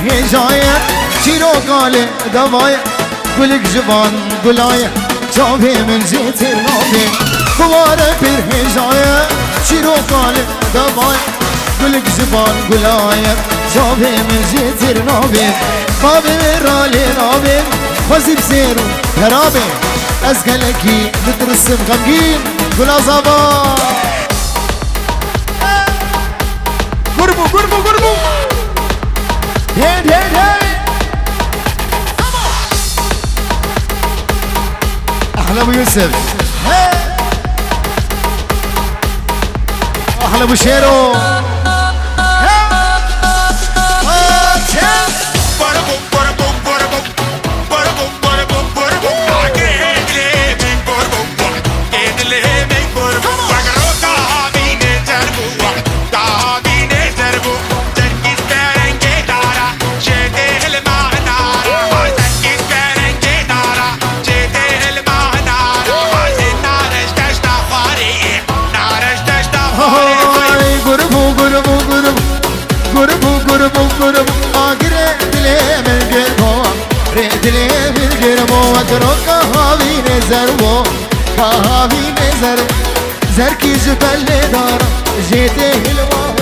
هجاية شيرو قال دوايا قلك جبان قلايا شافي من جيت النوبي خوارة بير هجاية شيرو قال دوايا قلك جبان قلايا شافي من جيت النوبي بابي رالي نوبي وزي بزيرو هرابي أزقلكي نترسم غمقين قل أصابا قربو قربو قربو هيد هيد هيد أحلى أبو يوسف أحلى أبو شيرو كهافي نزر زركي جبل دار جيته الوهنار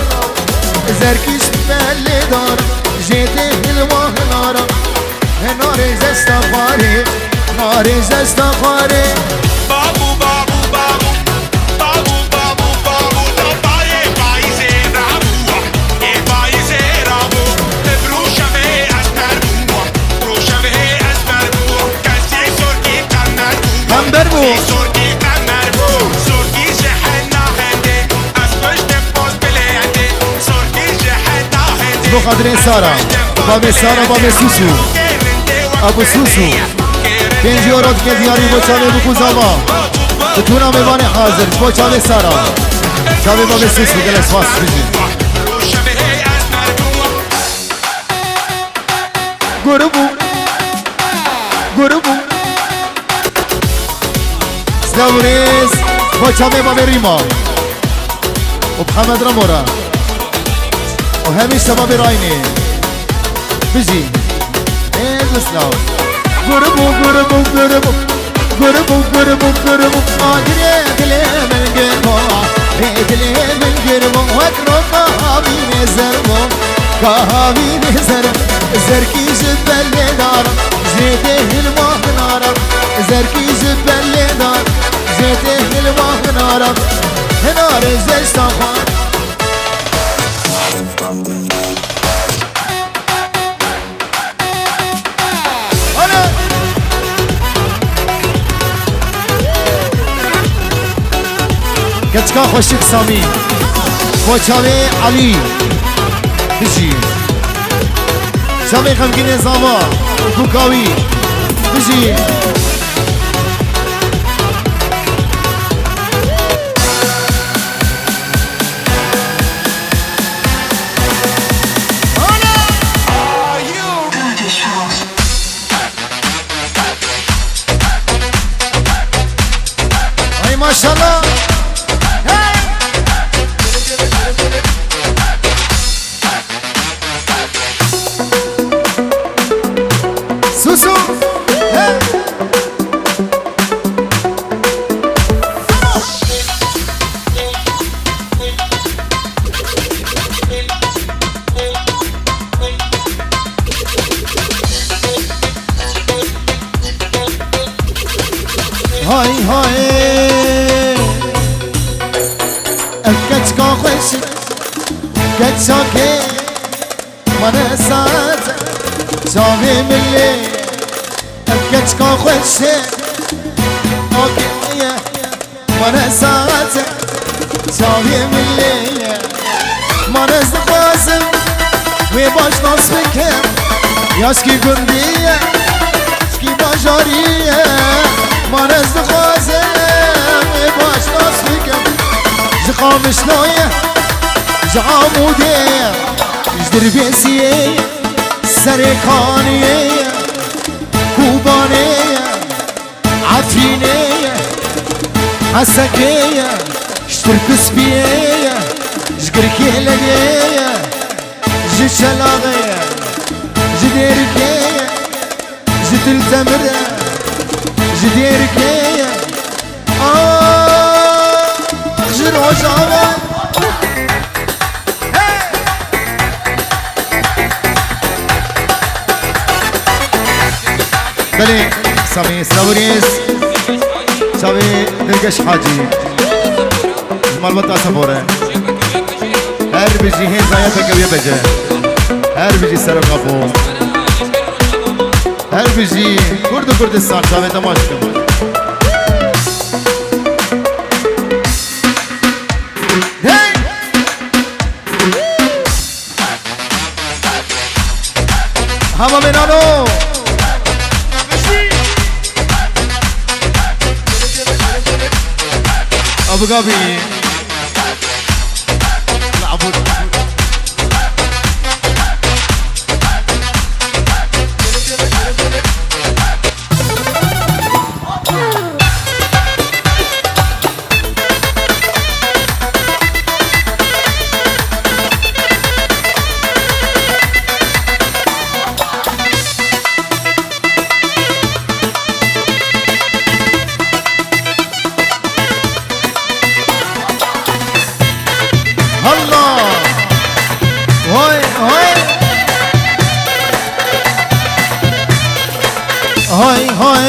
زركي جبل دار جيته الوهنار نار زستخاري نار زستخاري بابو بابو بابو بابو بابو بابو طباي بايزه رابو بايزه رابو بروشه به اسمربو بروشه به اسمربو کسی سرکی کمربو هم بربو بقدر سارة بابي سارة بابي سوسو ابو سوسو كنجي ورد كدياري بوچاوي بكو زاوا بتونا ميواني حاضر بوچاوي سارة چاوي بابي سوسو جلس فاس بجي قربو قربو سلاوريز بوچاوي بابي ريما ومحمد رمورا وهميش شباب رايني بيجي ايه الاسلام قربو قربو قربو قربو قربو قربو ريت لي من قربو ريت لي من قربو واترو كهابي نزربو كهابي نزرب زركي جبل دار زيته المهنار زركي جبل دار زيته المهنار نار زيستخان كتكا خوشك سامي خوشاوي علي بجي شامي خمكين زاما كوكاوي بجي اي ما شاء الله سوسو هاي هاي أكتك خوش كتشاكي وانا ساعت شافي ملي أكتك خوش أوكي وانا ساعت شافي ملي ما نزد قاسم ويباش نصفك ياشكي قندية ياشكي باجارية ما نزد قاسم ويباش نصفك زقام شنوية زعامودية جدر بيسية سريكانية كوبانية عفرينية حسكية اشتركس بية جقركي لقية جشلاغية جديركية جد التمرة جديركية خجر وجعبان بلي سامي سلاوريس سامي دلقش حاجي جمال بطا سفورة هر بيجي هين زايتك ويا بجي هر بيجي سر قبو هر بيجي كردستان سامي تماش كمان هما منانو ابو غابي لعبوا هاي هاي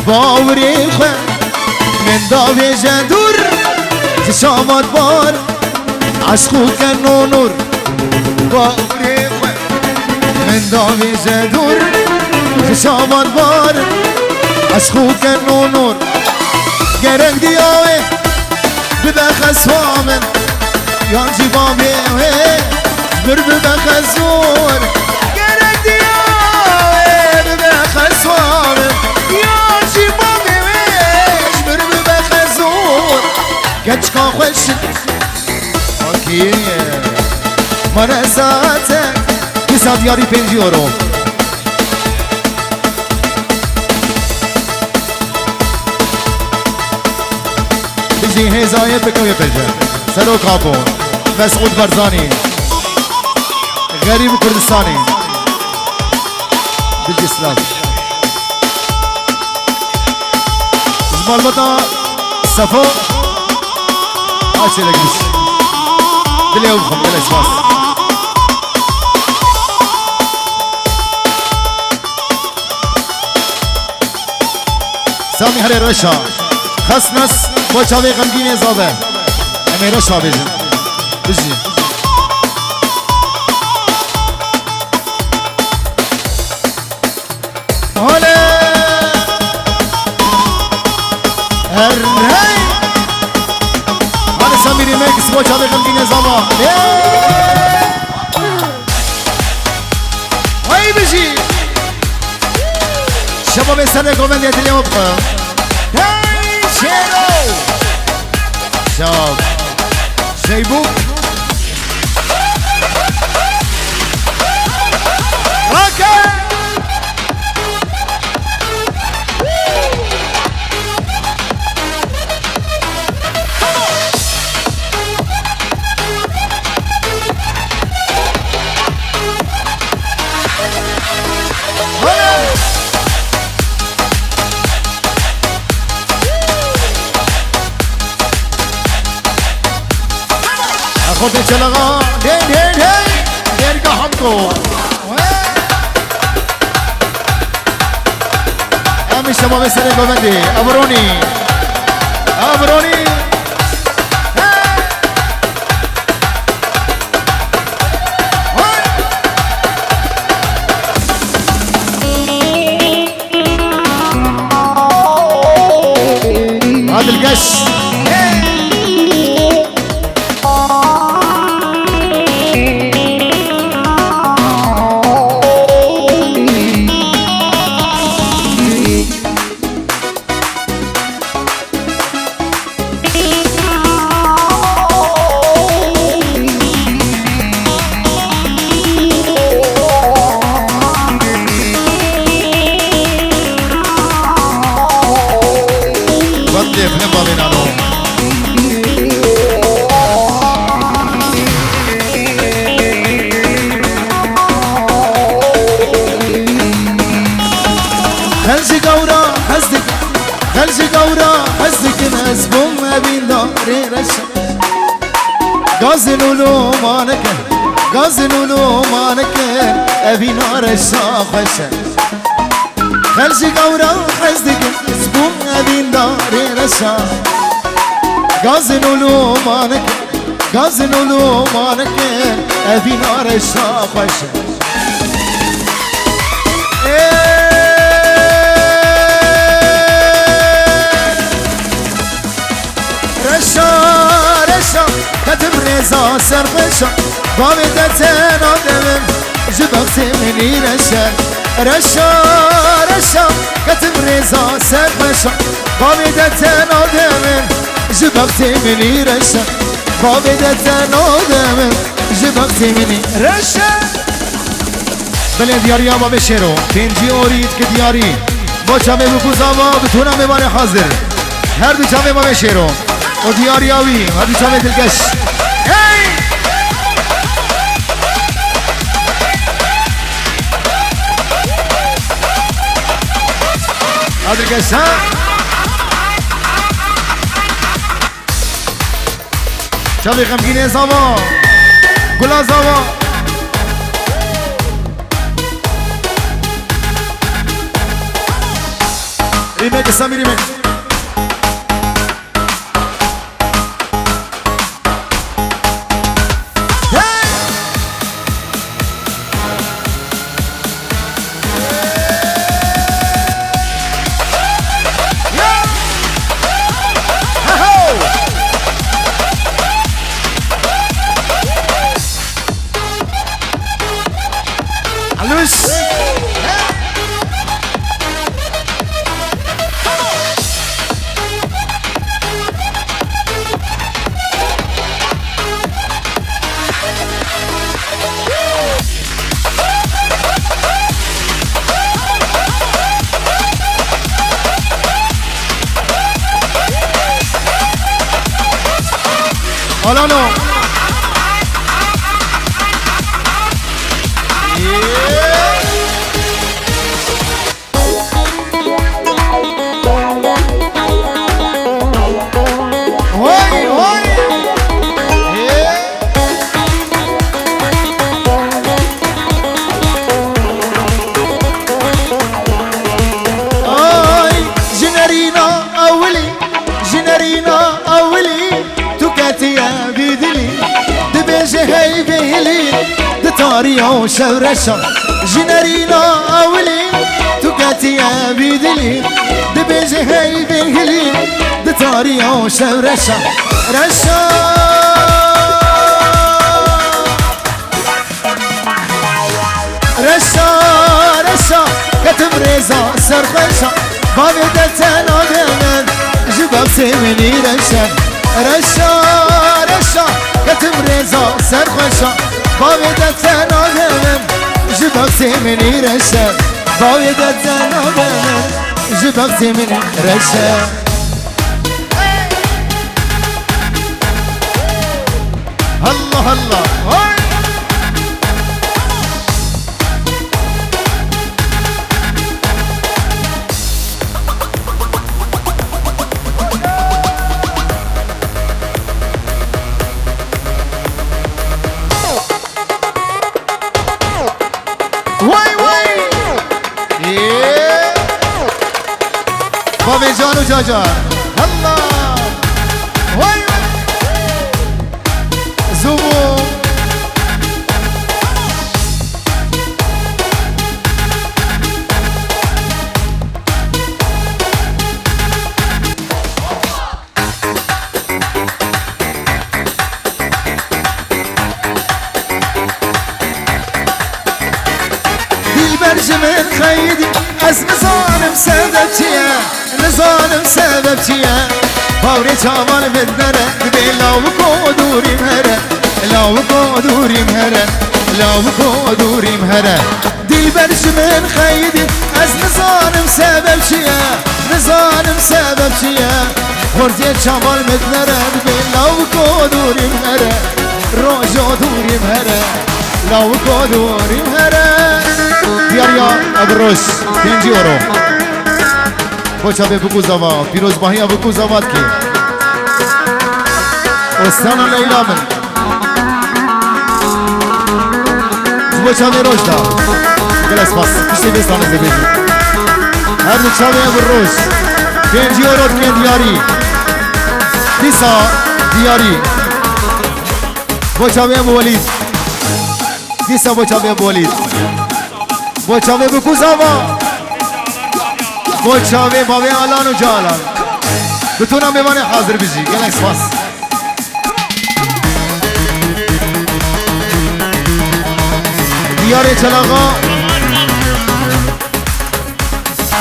باوري خو من داوي جدور تشامت بار عشقو كنو نور باوري خو من داوي جدور تشامت بار عشقو كنو نور گرک دیاوه ببخص وامن یانجی بابیوه بر ببخصور گرک دیاوه ببخص وامن یانجی بابیوه بر ببخصور گچ کا خوش آکیه من ساعته حساب یاری 5 یورو بيجي هزايد بكوية بلجة سلو كابون مسعود برزاني غريب كردستاني بيجي سلام جمال بطا صفو عاشي لقيش دلي وبخم دلي اسفاس سامي هري رشا خسنس بچاوی غمگین زاده امیرا شابیجن بجی هاله هر هی هاله سامیری مکس بچاوی غمگین زاده هی بجی شباب سر گومند یدلی مبقى شيرو شاب شيبوك راكا خودت چلغا دین دین دین دین کا हमको امی شما به سر گوندی ابرونی ابرونی هذا القش خرج قورا حزك نسبهم بين داري رشا غازن ولو مانك غازن ولو مانك أبي نار الشاخشة خرج قورا حزك نسبهم بين داري رشا غازن ولو مانك غازن ولو مانك أبي نار الشاخشة رشا كتب رزا سرقشا بابدتين آدمم جبغت مني رشا كتب رزا سرقشا بابدتين آدمم جبغت مني بابدتين آدمم جبغت مني بله دیاری اما بشیرو تنجی اورید که دیاری با چمه بکوز اما بتونم بباره حاضر هر دو چمه ما بشیرو و دیاری آوی هر دو چمه دلگش دلگش ها چمه غمگینه زاما گلا زاما ريميك سامي ريميك Hola no. طاريو شورشا جنرينا أولي تقاتي يا بيدلي دبيجي هاي بيهلي دطاريو شورشا رشا رشا كتب رزا سرقشا بابي دتنا دمن جباب سيمني رشا كتب رزا سرقشا باوی دستن آدمم جباب سیمنی رشد باوی دستن آدمم جباب سیمنی رشد الله الله بابي جانو جاجا الله وي زومو من خيدي اسم ظالم سببتيا نظالم سببتيا باوري تامان بدنره دبي لاو قدوري مهره لاو قدوري مهره لاو قدوري مهره دل برش من خيدي اسم ظالم سببتيا نظالم سببتيا خورتي تامان بدنره دبي لاو قدوري مهره روجو دوري مهره لاو قدوري مهره دياريا ابروس 20 euro بچه بگو زوا پیروز باهی بگو زوات که استان لیلا من بچه روش دا گلس باس پیشتی بستانه زبیجی هر دو چاوه بروش 5 یورو که دیاری دیسا دیاری بچه ولید دیسا بچه ولید بچه بگو زوا بچه بابی آلان و جالان بتونم ببانه حاضر بجی گلس باس دیاری چلاغا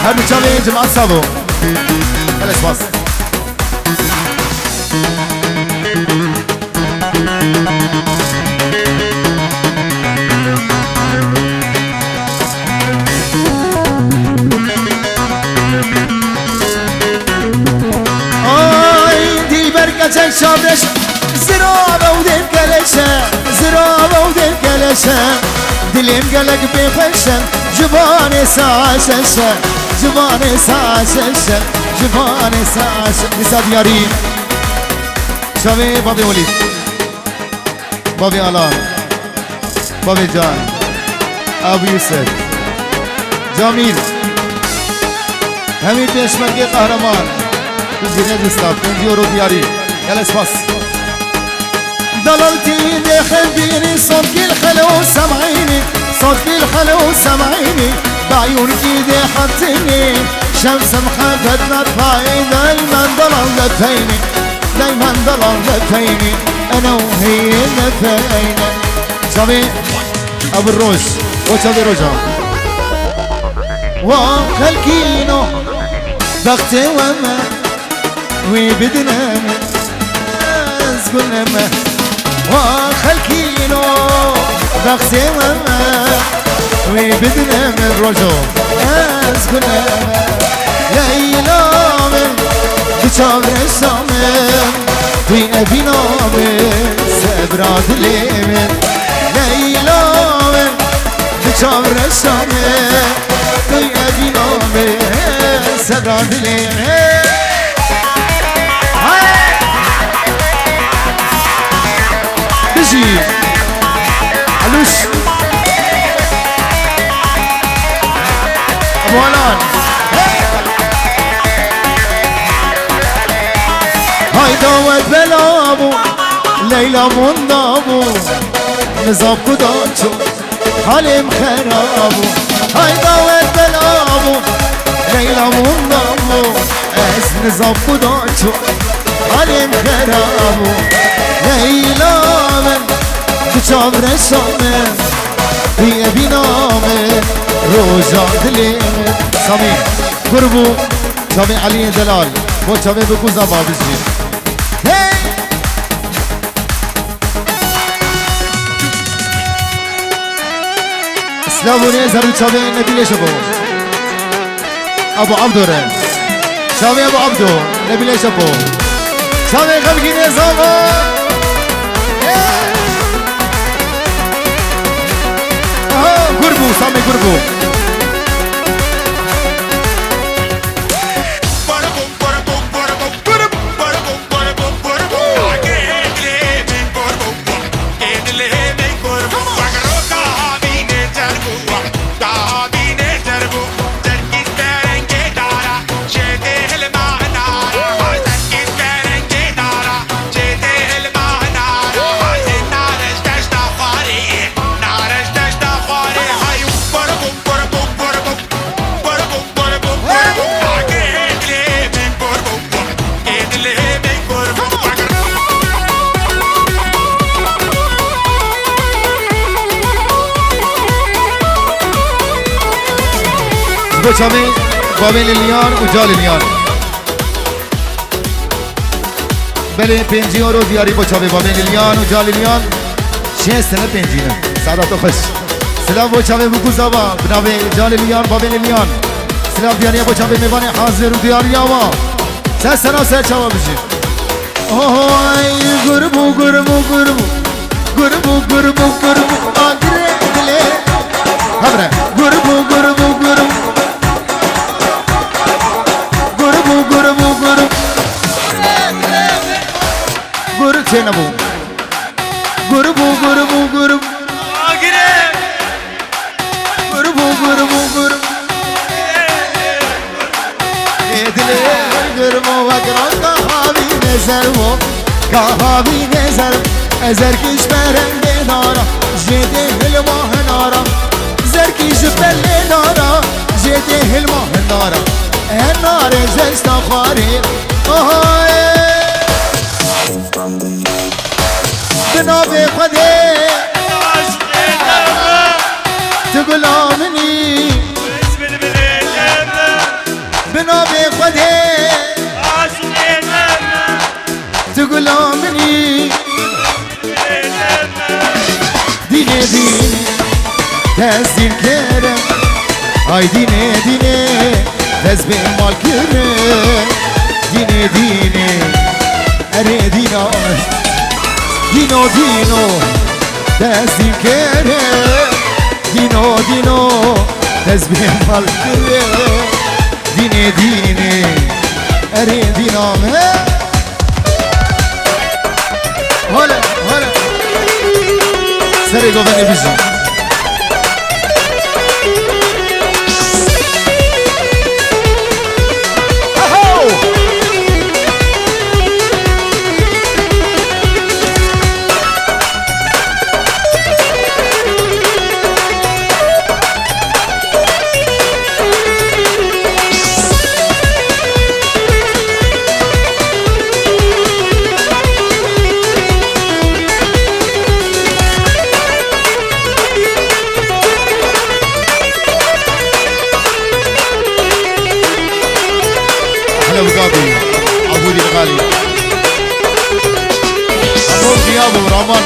هر بچه جماعت سابو گلس باس çek şabeş zirava u del keleşe zirava u del keleşe dilim gelek bexeşe civane saşeşe civane saşeşe civane saşeşe Nisa diyari Şavi Babi Walid Babi Alan Babi Can Abu Yusuf Jamil Hemi peşmerge kahraman زینه دوستا 5 یورو دیاری گلس باس ضللتي بخبيري صوت الخلو سمعيني صوت الخلو سمعيني بعيونك ايدي حطيني شمس محبتنا طفاي دايما ضلال لفيني دايما ضلال لفيني انا وهي لفينا شابي ابو الروش وشابي روجا وخلكينو بختي وما وبدنا زقنا ما وخلكينو بختي وما وبدنا من روجو زقنا ما ليلى من بشامر الشامل في أبينا من سبرات اليمن ليلى من بشامر الشامل في أبينا من سبرات اليمن بيجي علوش ابو علان هاي داوت بلابو ليلى من دابو نزاب كداتشو حالم خرابو هاي داوت بلابو ليلى من دابو از نزاب كداتشو حالم خرابو ليلى من بشامر الشامل في بنامه روجا دليل سامي قربو سامي علي دلال بو سامي بكو زبا بجي اسلاموني زرو سامي نبيل شبو ابو عبدو رن سامي ابو عبدو نبيل شبو سامي خلقين يا زمان قربو سامي قربو بچامي بابين اليان وجال اليان بله 5 یورو دیاری بچامي بابين اليان وجال اليان 6 سنه 5 سعادت خوش سلام بچامي بگو زبا بنابه جال اليان بابين اليان سلام دیاری بچامي میوانه حاضر و دیاری آوا سه سنه سه چاوا بشی اوه گربو گربو گربو گربو گربو گربو آگره دله هبره گربو گربو گربو چه نبو قربو قربو قربو قربو قربو قربو دل قربو وقران کهاوی نزرمو کهاوی نزرم ازرکیش برنده دارا جده هلماه نارا زرکیش بله دارا جده هلماه نارا نار جستا خاری بناب خده تقول آمني بناب خده تقول آمني دینه دینه تزدین کرم ای دینه دینه تزبه مال کرم دینه دینه اره دینا دینو دینو تزدین کرم دینو دینو تزبه مال کرم دینه دینه اره دینا هلا هلا سری گوهنی بیزم عبودي الغالي أبو دياب ورمان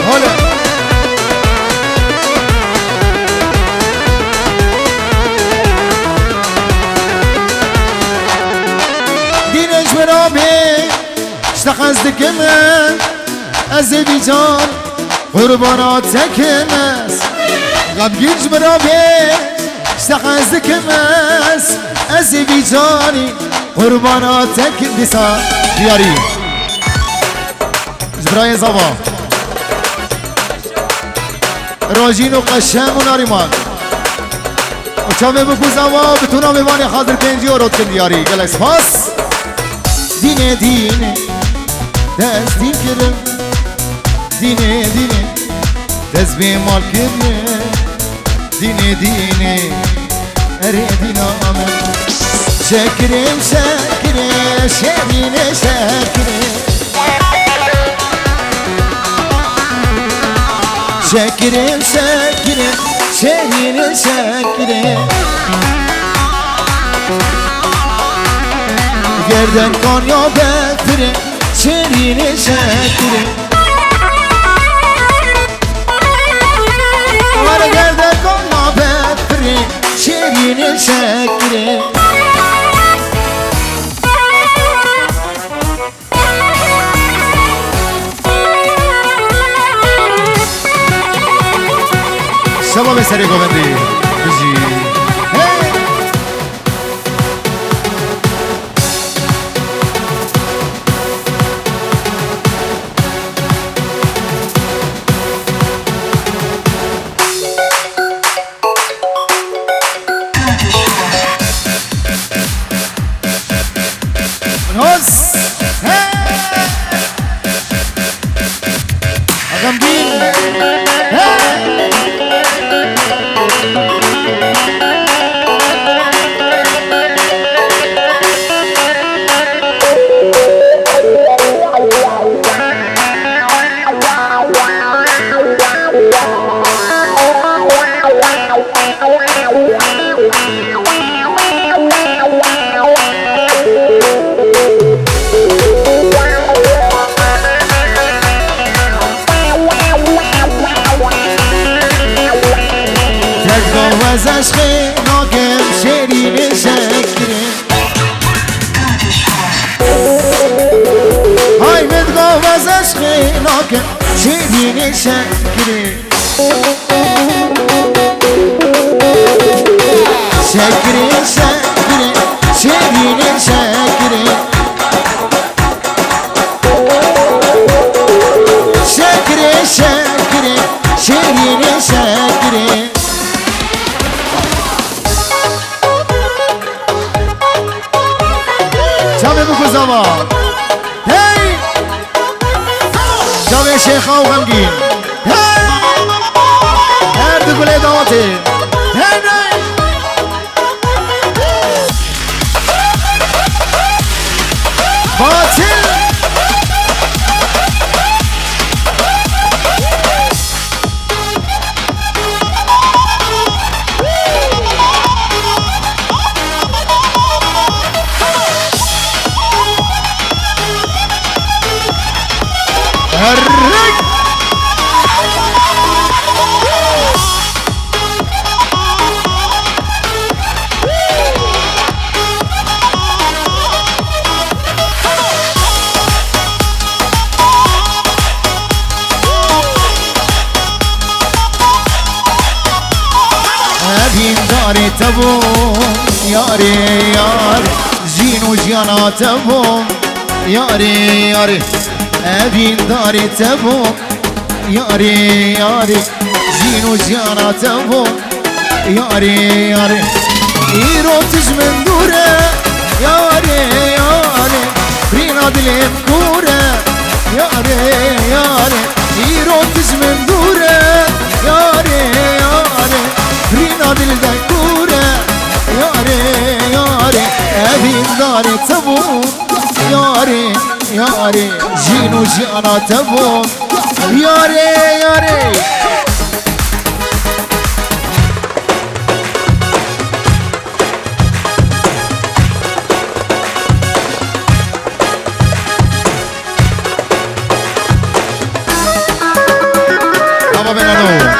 هلا دينش ورابي اشتخصدك من أزبيجان قرباناتك مس غمگیج برابه اشتخصدك مس أزبيجاني قرباناتك ديسا دياري جبراي زبا راجين وقشم وناريمان وچامه بكو زبا بتونا بباني خاطر 5 يورو كن دياري قال اسفاس دينه دينه دستین کرم دینه دینه دست به مال کرم دینه دینه اره دینامه شکرم شکرم شرینه شکرم شکرم شکرم شرینه شکرم گردن کن یا بفره شرینه شکرم وارا گردن کن یا بفره شرینه شکرم شباب سری گوهندی بجی نوز غمگین از عشق ناگم شیرین شکرم های مدگاه از عشق ناگم شیرین شکرم شكري شكري شيرين شكري شكري شكري شيرين شكري شامي بكو زمان هاي شامي شيخة وغمقين هاي هاردو كل دواتي هاي باطل هرق أبين داري تبون ياري ياري جينو جيانا تبون ياري ياري أبين داري تبون ياري ياري جينو جيانا تبون ياري ياري إيرو تجمن دورة ياري ياري برينا دلين كورة ياري ياري إيرو تجمن دورة ياري ياري برينا دل دكورة ياري ياري أبين داري تبون ياري ياري جينو جيانا تبون ياري ياري بابا بنانو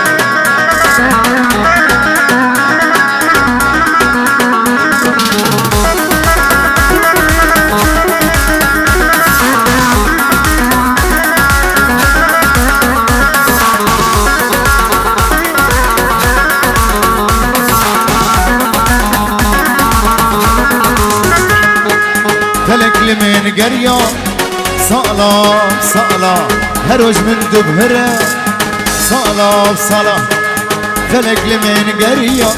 فلك لمن قرية صلاة صلاة هروج من دبهرة صلاة صلاة فلك لمن قرية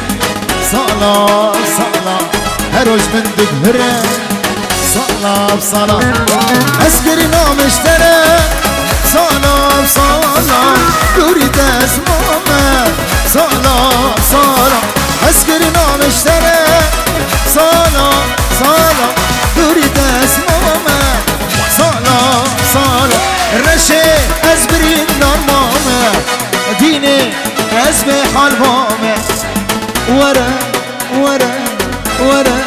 صلاة صلاة هروج من دبهرة صلاة صلاة أسكرنا مشترى صلاة صلاة يريد اسمه صلاة صلاة أسكرنا مشترى صلاة صلاة يريد اسمه صلاة صلاة الرشي أزبرين نرمامة ديني أزبح البامة ورا ورا ورا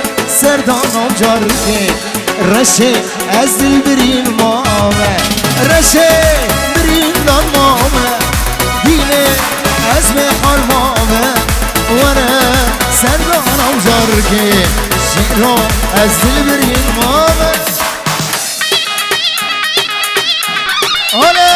سردان وجركي الرشي أزبرين مامة الرشي برين نرمامة ديني أزبح البامة ورا سردان وجركي شيرو أزبرين مامة أنا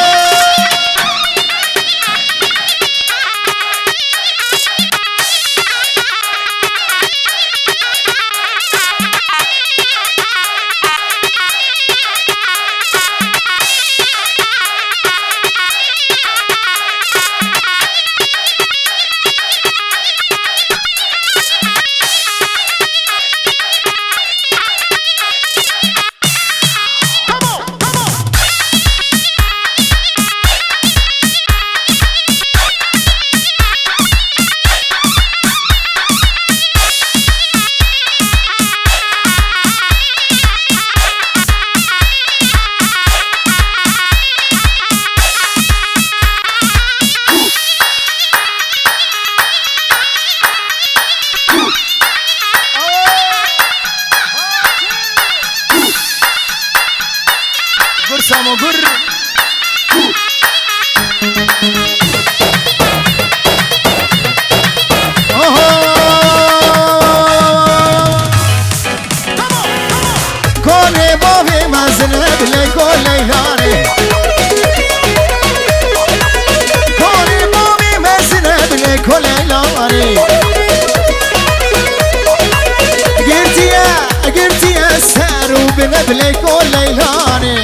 بليكو ليلاني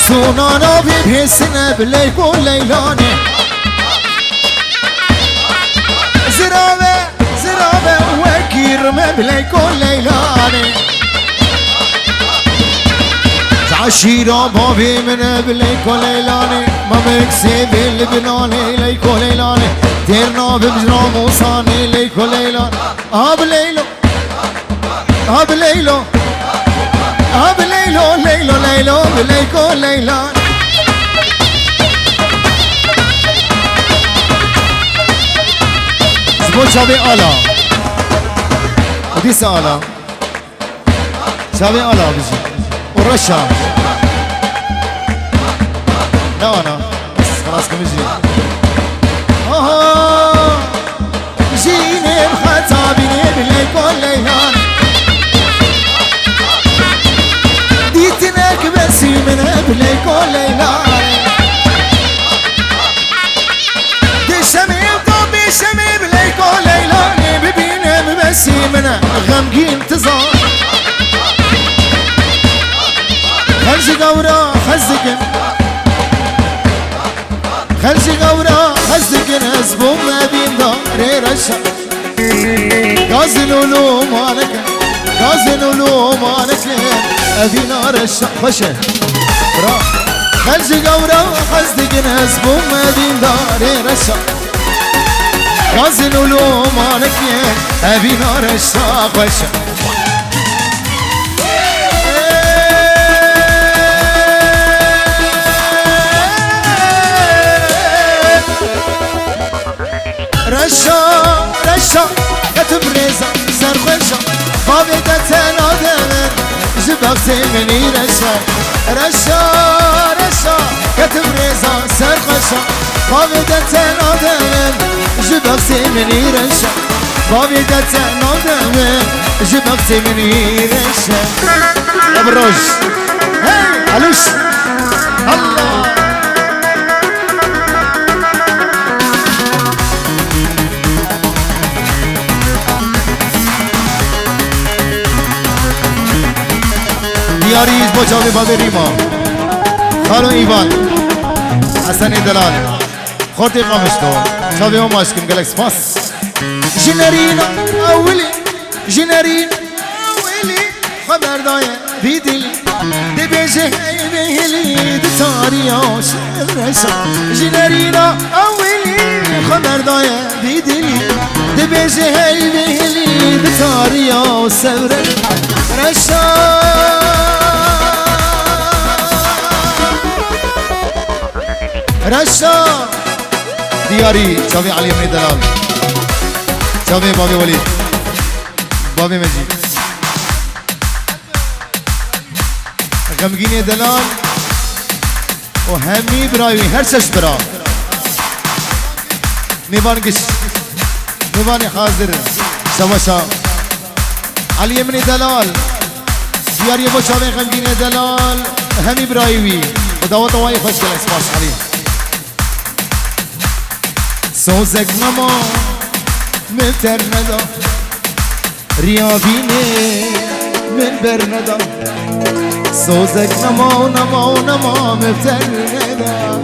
سونانا بيبهسنا بليكو ليلاني زرابة زرابة وكيرمة بليكو ليلاني عشيرة بابي من بليكو ليلاني ما مكسي بالبناني ليكو ليلاني تيرنا بمجرى موصاني ليكو ليلاني بليلو بليلو بليلو ليلو ليلو بليكو ليلاني زبون شابي آلا وديس آلا شابي آلا بيجي والرشا لا أنا بس خلاص كم يجي جيني بخطابيني بليكو ليلاني ديتناك بسي من بليكو ليلاني دي شمي طبي شمي بليكو ليلاني ببيني ببسي من غمقي انتظار خلشي قورا خزقن خلشي قورا خزقن اسبوم ما بين داري رشا قازلولو مالك قازلولو مالك أبينا رشا خشه برا خلشي قورا خزقن اسبوم ما بين داري رشا قازلولو مالك أبينا رشا خشه رشا رشا كتب ريزا سر خوشا خوابت تنادمن جبغتي مني رشا رشا رشا كتب ريزا سر خوشا خوابت تنادمن جبغتي مني رشا خوابت تنادمن جبغتي مني رشا أبروج علوش الله دیاری با جاوی بابی ریما خالو ایوان حسن دلال خورتی قامش کن جاوی هم ماشکن گلک سپاس جنرين أولي جنرين أولي خبر داية بيدلي دي بيجي بيهلي دي تاريا شرشا جنرين أولي خبر داية بيدلي دي بيجي بيهلي دي تاريا رشا رشا دیاری جاوی علی ابن دلال جاوی بابی ولید بابی مجید غمگین دلال و همی برایوی هر چش برا میوان گش میوان حاضر شوشا علی ابن دلال دیاری با جاوی غمگین دلال همی برایوی و دعوت وای خوش گل اسپاس علی سوزک نما مفتر ندا ریابینه من بر ندا سوزک نما نما مفتر ندا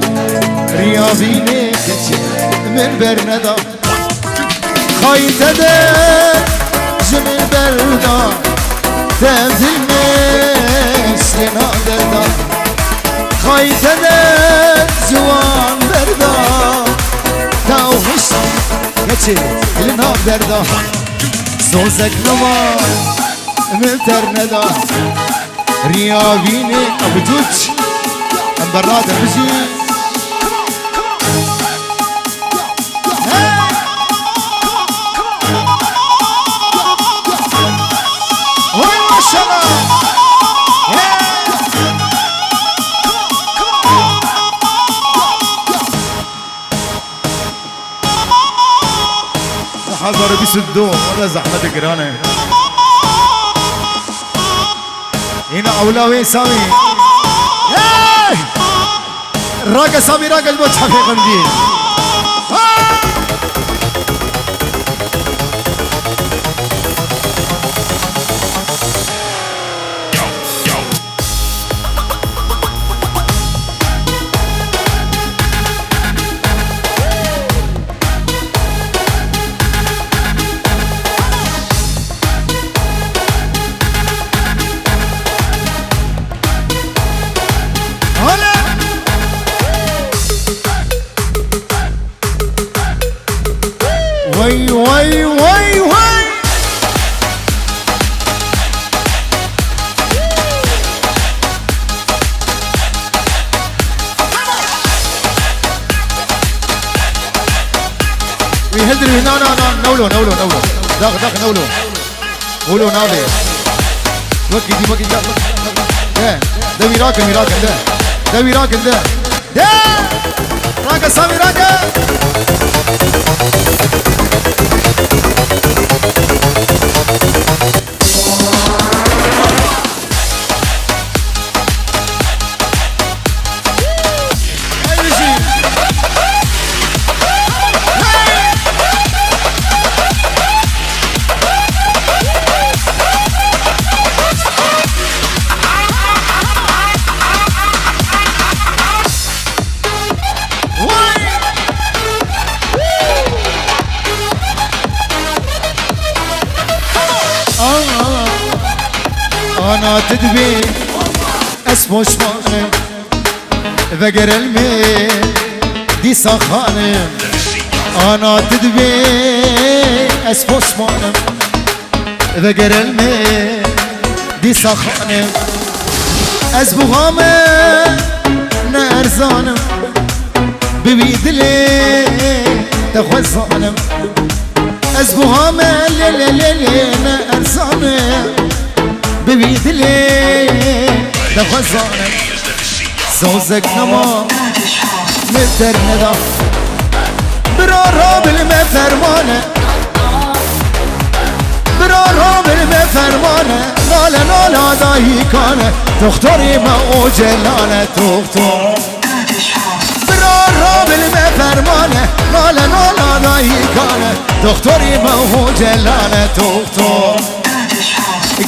ریابینه کچه من بر ندا خواهی تده جمن بردا تبدیل مثل نادردا خواهی تده جوان بردا توهش کچه النا بردا سوزک نما مفتر ندا ریابینه ابجوج امبراد بجی حضر بيسدون ولا زحمة قرانة هنا أولوي سامي راقة سامي راقة الموت حقيقة مجين وي وي وي وي ويهدري هنا نولو داخ نولو ناولي وكي دي وكي ده ميراكل ده ميراكل ده راكا سامي راكا أنا تدبي اسمه شمانم ذقر الميل دي سخانم أنا تدبي اسمه شمانم ذقر الميل دي سخانم أسبوغامم نارزانم ببيدلي تخوزانم أسبوغامم ليلي نارزانم ببيد لي دخزانه سوزك نما متر ندا برارا بالمفرمانه برارا بالمفرمانه نالا داهی کانه دختری ما او جلانه دختر برارا بالمفرمانه نالا داهی کانه دختری ما او جلانه دختر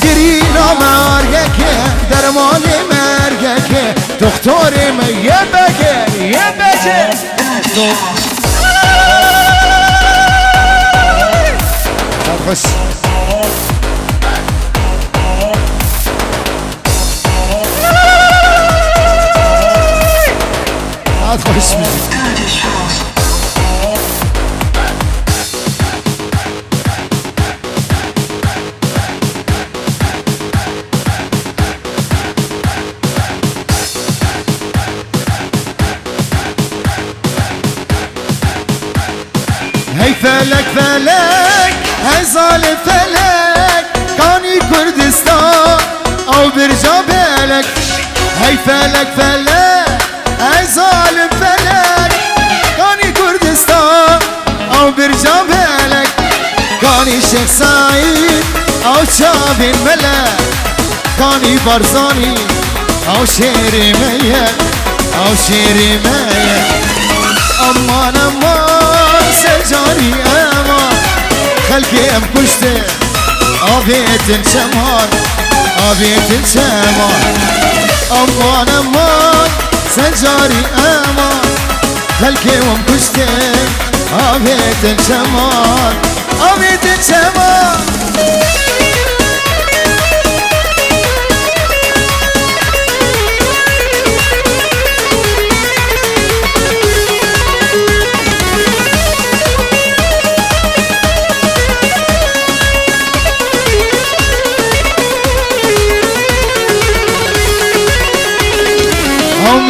گرینا مرگکه درمانی مرگکه دختریم یه بگه خوش خوش میزید هی فلک هی ظالم فلک کانی کردستان او برجا بلک هی فلک هی ظالم فلک کانی کردستان او برجا بلک کانی شیخ سعید او چابین ملک کانی برزانی او شیری میه امان سجاني امان خلقي ام كشته ابيت الشمان امان سجاري امان خلقي ام كشته ابيت الشمان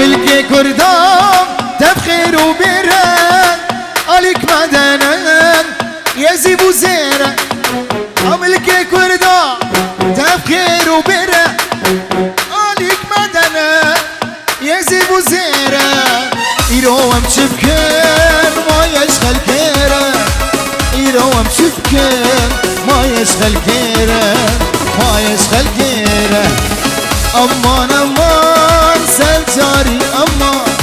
ملكي كردام تبخير وبران عليك مدنان يزيب وزيران ملكي كردام تبخير وبران عليك مدنان يزيب وزيران يروم شبكان ما يشغل كيران يروم شبكان ما يشغل كيران امان سلجاري امان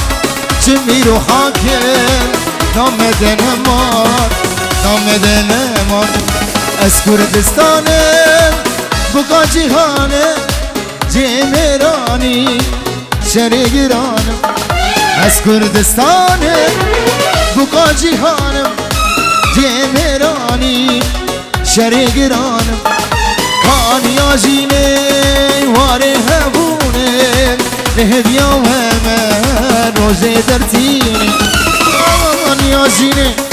جميل وحاكم نامدن امان از کردستانم بقا جیهانم جیمرانی شریگرانم از کردستانم بقا جیهانم جیمرانی شریگرانم کانیا جینه واره هبونه لهديا وهمان روزي درتيني يا جيني